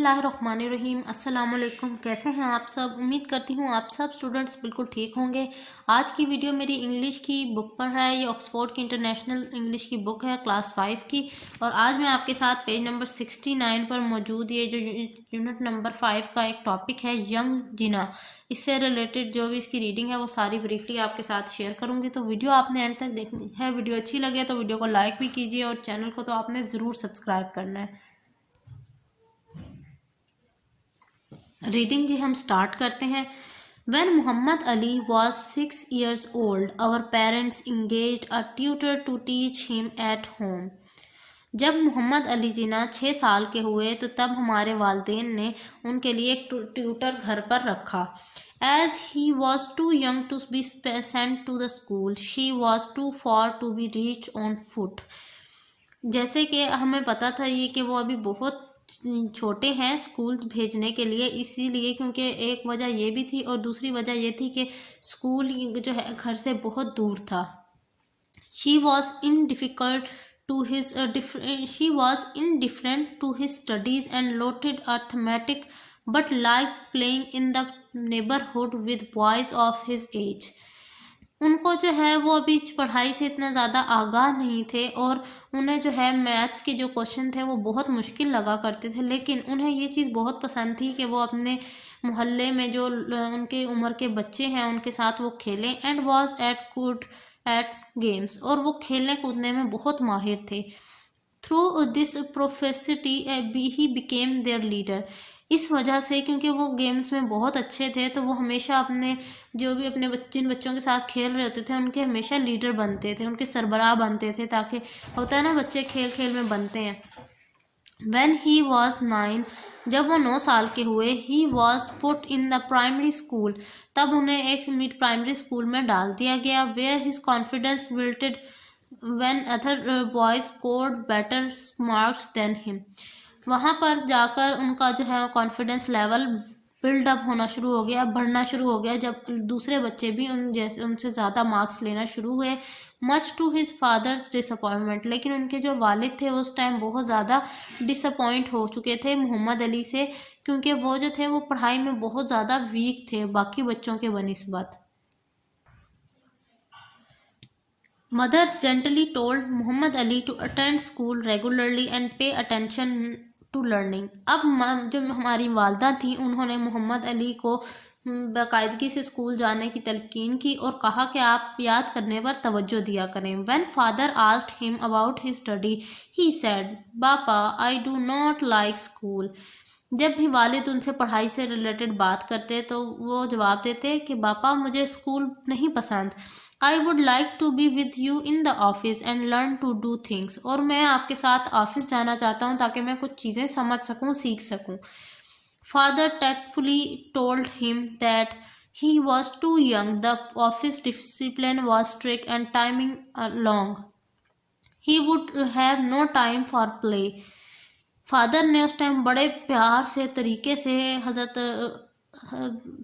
اللہ الرحمن الرحیم۔ السلام علیکم، کیسے ہیں آپ سب؟ امید کرتی ہوں آپ سب اسٹوڈنٹس بالکل ٹھیک ہوں گے۔ آج کی ویڈیو میری انگلش کی بک پر ہے۔ یہ آکسفورڈ کی انٹرنیشنل انگلش کی بک ہے کلاس 5 کی، اور آج میں آپ کے ساتھ پیج نمبر 69 پر موجود یہ جو یونٹ نمبر 5 کا ایک ٹاپک ہے ینگ جینا، اس سے ریلیٹڈ جو بھی اس کی ریڈنگ ہے وہ ساری بریفلی آپ کے ساتھ شیئر کروں گی۔ تو ویڈیو آپ نے اینڈ تک دیکھنی ہے۔ ویڈیو اچھی لگے تو ویڈیو کو لائک بھی کیجیے، اور چینل کو تو آپ نے ضرور سبسکرائب کرنا ہے۔ ریڈنگ جی ہم سٹارٹ کرتے ہیں۔ When Muhammad Ali was 6 years old, our parents engaged a tutor to teach him at home. جب محمد علی جینا 6 سال کے ہوئے تو تب ہمارے والدین نے ان کے لیے ایک ٹیوٹر گھر پر رکھا۔ As he was too young to be sent to the school, she was too far to be reached on foot. جیسے کہ ہمیں پتہ تھا یہ کہ وہ ابھی بہت چھوٹے ہیں اسکول بھیجنے کے لیے، اسی لیے کیونکہ ایک وجہ یہ بھی تھی، اور دوسری وجہ یہ تھی کہ اسکول جو ہے گھر سے بہت دور تھا۔ She was indifferent to his studies and loathed arithmetic, but liked playing in the neighborhood with boys of his age. ان کو جو ہے وہ ابھی پڑھائی سے اتنا زیادہ آگاہ نہیں تھے، اور انہیں جو ہے میتھس کے جو کوشچن تھے وہ بہت مشکل لگا کرتے تھے، لیکن انہیں یہ چیز بہت پسند تھی کہ وہ اپنے محلے میں جو ان کے عمر کے بچے ہیں ان کے ساتھ وہ کھیلیں۔ And was good at games, اور وہ کھیلنے کودنے میں بہت ماہر تھے۔ Through this proficiency he became their leader, اس وجہ سے کیونکہ وہ گیمز میں بہت اچھے تھے تو وہ ہمیشہ اپنے جو بھی اپنے جن بچوں کے ساتھ کھیل رہے ہوتے تھے ان کے ہمیشہ لیڈر بنتے تھے، ان کے سربراہ بنتے تھے، تاکہ ہوتا ہے نا بچے کھیل کھیل میں بنتے ہیں۔ When he was 9، جب وہ 9 سال کے ہوئے، he was put in the primary school، تب انہیں ایک پرائمری اسکول میں ڈال دیا گیا۔ Where his confidence built when other boys scored better marks than him، وہاں پر جا کر ان کا جو ہے کانفیڈنس لیول بلڈ اپ ہونا شروع ہو گیا، بڑھنا شروع ہو گیا، جب دوسرے بچے بھی ان سے زیادہ مارکس لینا شروع ہوئے۔ Much to his father's disappointment, لیکن ان کے جو والد تھے اس ٹائم بہت زیادہ ڈس اپوائنٹ ہو چکے تھے محمد علی سے، کیونکہ وہ جو تھے وہ پڑھائی میں بہت زیادہ ویک تھے باقی بچوں کے بنسبت۔ Mother gently told Muhammad Ali to attend school regularly and pay attention to learning. اب جو ہماری والدہ تھیں انہوں نے محمد علی کو باقاعدگی سے اسکول جانے کی تلقین کی اور کہا کہ آپ یاد کرنے پر توجہ دیا کریں۔ When father asked him about his study, he said, "Papa, I do not like school." جب بھی والد ان سے پڑھائی سے ریلیٹڈ بات کرتے تو وہ جواب دیتے کہ باپا مجھے اسکول نہیں پسند۔ I would like to be with you in the office and learn to do things، اور میں آپ کے ساتھ آفس جانا چاہتا ہوں تاکہ میں کچھ چیزیں سمجھ سکوں، سیکھ سکوں۔ Father tactfully told him that he was too young, the office discipline was strict and timing long. He would have no time for play. Father نے اس ٹائم بڑے پیار سے طریقے سے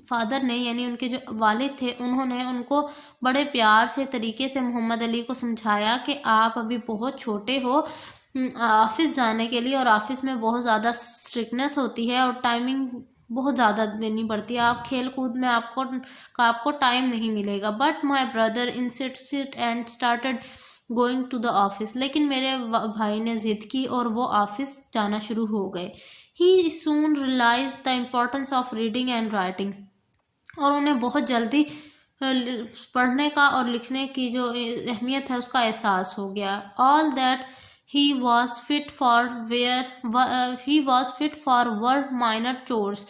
فادر نے یعنی ان کے جو والد تھے انہوں نے ان کو بڑے پیار سے طریقے سے محمد علی کو سمجھایا کہ آپ ابھی بہت چھوٹے ہو آفس جانے کے لیے، اور آفس میں بہت زیادہ اسٹرکٹنیس ہوتی ہے اور ٹائمنگ بہت زیادہ دینی پڑتی ہے، آپ کھیل کود میں آپ کو ٹائم نہیں ملے گا۔ But my brother insisted and started going to the office, لیکن میرے بھائی نے ضد کی اور وہ آفس جانا شروع ہو گئے۔ He soon realized the importance of reading and writing، اور انہیں بہت جلدی پڑھنے کا اور لکھنے کی جو اہمیت ہے اس کا احساس ہو گیا۔ All that he was fit for were minor chores.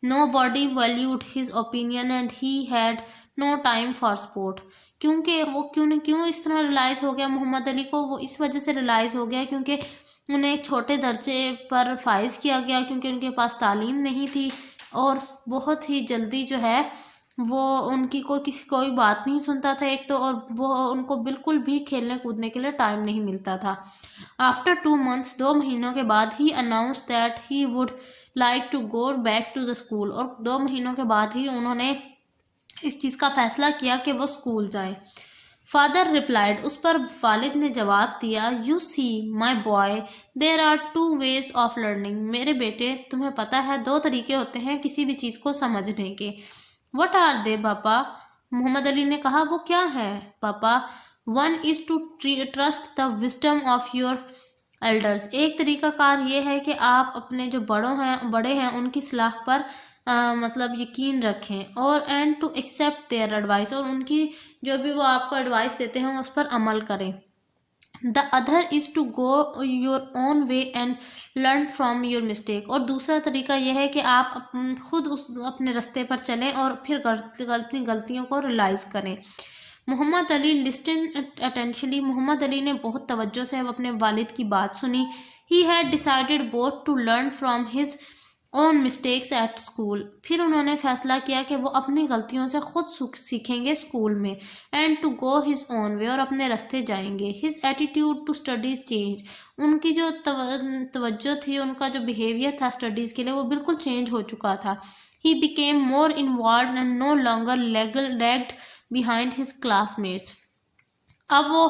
Nobody valued his opinion and he had no time for sport. کیونکہ وہ کیوں اس طرح ریلائز ہو گیا محمد علی کو، وہ اس وجہ سے ریلائز ہو گیا کیونکہ انہیں ایک چھوٹے درجے پر فائز کیا گیا، کیونکہ ان کے پاس تعلیم نہیں تھی، اور بہت ہی جلدی جو ہے وہ ان کی کوئی بات نہیں سنتا تھا ایک تو، اور وہ ان کو بالکل بھی کھیلنے کودنے کے لیے ٹائم نہیں ملتا تھا۔ After 2 months، 2 مہینوں کے بعد he announced that he would like to go back to the school، اور 2 مہینوں کے بعد ہی انہوں نے اس چیز کا فیصلہ کیا کہ وہ اسکول جائیں۔ فادر ریپلائڈ، اس پر والد نے جواب دیا، you see my boy there are 2 ways of learning, میرے بیٹے تمہیں پتہ ہے 2 طریقے ہوتے ہیں کسی بھی چیز کو سمجھنے کے. وٹ آر دے پاپا؟ محمد علی نے کہا، وہ کیا ہے پاپا؟ 1 is to trust the wisdom of your elders، ایک طریقہ کار یہ ہے کہ آپ اپنے جو بڑے ہیں ان کی صلاح پر مطلب یقین رکھیں، اور and to accept their advice, اور ان کی جو بھی وہ آپ کو ایڈوائس دیتے ہیں اس پر عمل کریں. The other is to go your own way and learn from your mistake, اور دوسرا طریقہ یہ ہے کہ آپ خود اپنے رستے پر چلیں اور پھر اپنی غلطیوں کو ریلائز کریں. محمد علی لسٹن اٹینشنلی، محمد علی نے بہت توجہ سے اپنے والد کی بات سنی. He had decided both to learn from his own mistakes at school, پھر انہوں نے فیصلہ کیا کہ وہ اپنی غلطیوں سے خود سیکھیں گے اسکول میں. And to go his own way, اور اپنے رستے جائیں گے. His attitude to studies change, ان کی جو توجہ تھی، ان کا جو بیہیویئر تھا اسٹڈیز کے لیے وہ بالکل چینج ہو چکا تھا. He became more involved and no longer lagged behind his classmates, اب وہ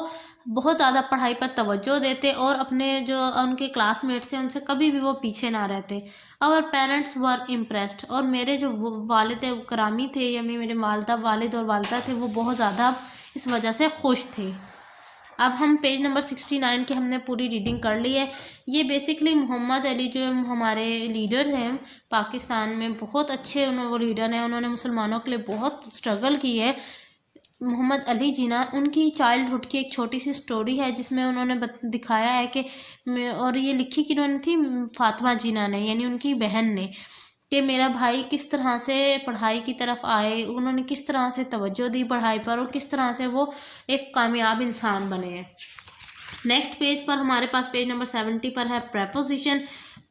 بہت زیادہ پڑھائی پر توجہ دیتے اور اپنے جو ان کے کلاس میٹس ہیں ان سے کبھی بھی وہ پیچھے نہ رہتے. اور پیرنٹس ور امپریسڈ، اور میرے جو والد گرامی تھے، یعنی میرے والد اور والدہ تھے، وہ بہت زیادہ اس وجہ سے خوش تھے. اب ہم پیج نمبر 69 کی ہم نے پوری ریڈنگ کر لی ہے. یہ بیسکلی محمد علی جو ہمارے لیڈر ہیں پاکستان میں، بہت اچھے وہ لیڈر ہیں، انہوں نے مسلمانوں کے لیے بہت اسٹرگل کی ہے. محمد علی جینا، ان کی چائلڈ ہوڈ کی ایک چھوٹی سی سٹوری ہے جس میں انہوں نے دکھایا ہے کہ، اور یہ لکھی کنہوں نے تھی؟ فاطمہ جینا نے، یعنی ان کی بہن نے، کہ میرا بھائی کس طرح سے پڑھائی کی طرف آئے، انہوں نے کس طرح سے توجہ دی پڑھائی پر، اور کس طرح سے وہ ایک کامیاب انسان بنے ہیں. نیکسٹ پیج پر ہمارے پاس پیج نمبر 70 پر ہے پریپوزیشن.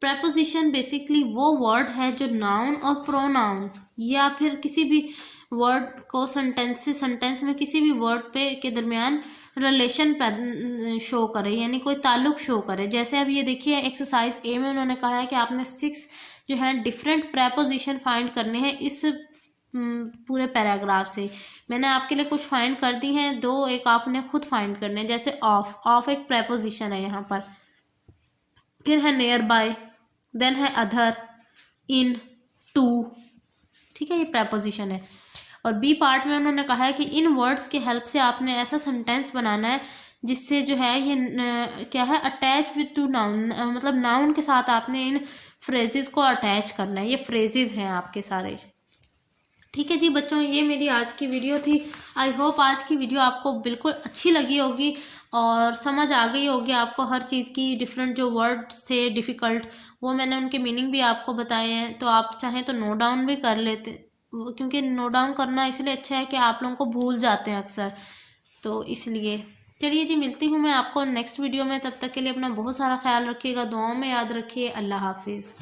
پریپوزیشن بیسکلی وہ ورڈ ہے جو ناؤن اور پروناؤن یا پھر کسی بھی ورڈ کو سنٹینس میں کسی بھی ورڈ کے درمیان ریلیشن شو کرے، یعنی کوئی تعلق شو کرے. جیسے اب یہ دیکھیے ایکسرسائز اے میں انہوں نے کہا ہے کہ آپ نے 6 جو ہیں ڈفرینٹ پریپوزیشن فائنڈ کرنے ہیں اس پورے پیراگراف سے. میں نے آپ کے لیے کچھ فائنڈ کر دی ہیں، 2 ایک آپ نے خود فائنڈ کرنے ہیں. جیسے آف ایک پریپوزیشن ہے یہاں پر، پھر ہے نیئر بائی، دین ہے ادر، ان، ٹو، ٹھیک ہے، یہ پریپوزیشن ہے. اور بی پارٹ میں انہوں نے کہا ہے کہ ان ورڈز کے ہیلپ سے آپ نے ایسا سنٹینس بنانا ہے جس سے جو ہے یہ کیا ہے، اٹیچ وتھ ٹو ناؤن، مطلب ناؤن کے ساتھ آپ نے ان فریزز کو اٹیچ کرنا ہے. یہ فریزز ہیں آپ کے سارے. ٹھیک ہے جی بچوں، یہ میری آج کی ویڈیو تھی. آئی ہوپ آج کی ویڈیو آپ کو بالکل اچھی لگی ہوگی اور سمجھ آ گئی ہوگی آپ کو ہر چیز کی. ڈفرینٹ جو ورڈز تھے ڈیفیکلٹ، وہ میں نے ان کے میننگ بھی آپ کو بتائے ہیں، تو آپ چاہیں تو نوٹ ڈاؤن بھی کر لیتے، کیونکہ نوٹ ڈاؤن کرنا اس لیے اچھا ہے کہ آپ لوگوں کو بھول جاتے ہیں اکثر، تو اس لیے. چلیے جی، ملتی ہوں میں آپ کو نیکسٹ ویڈیو میں. تب تک کے لیے اپنا بہت سارا خیال رکھیے گا، دعاؤں میں یاد رکھیے. اللہ حافظ.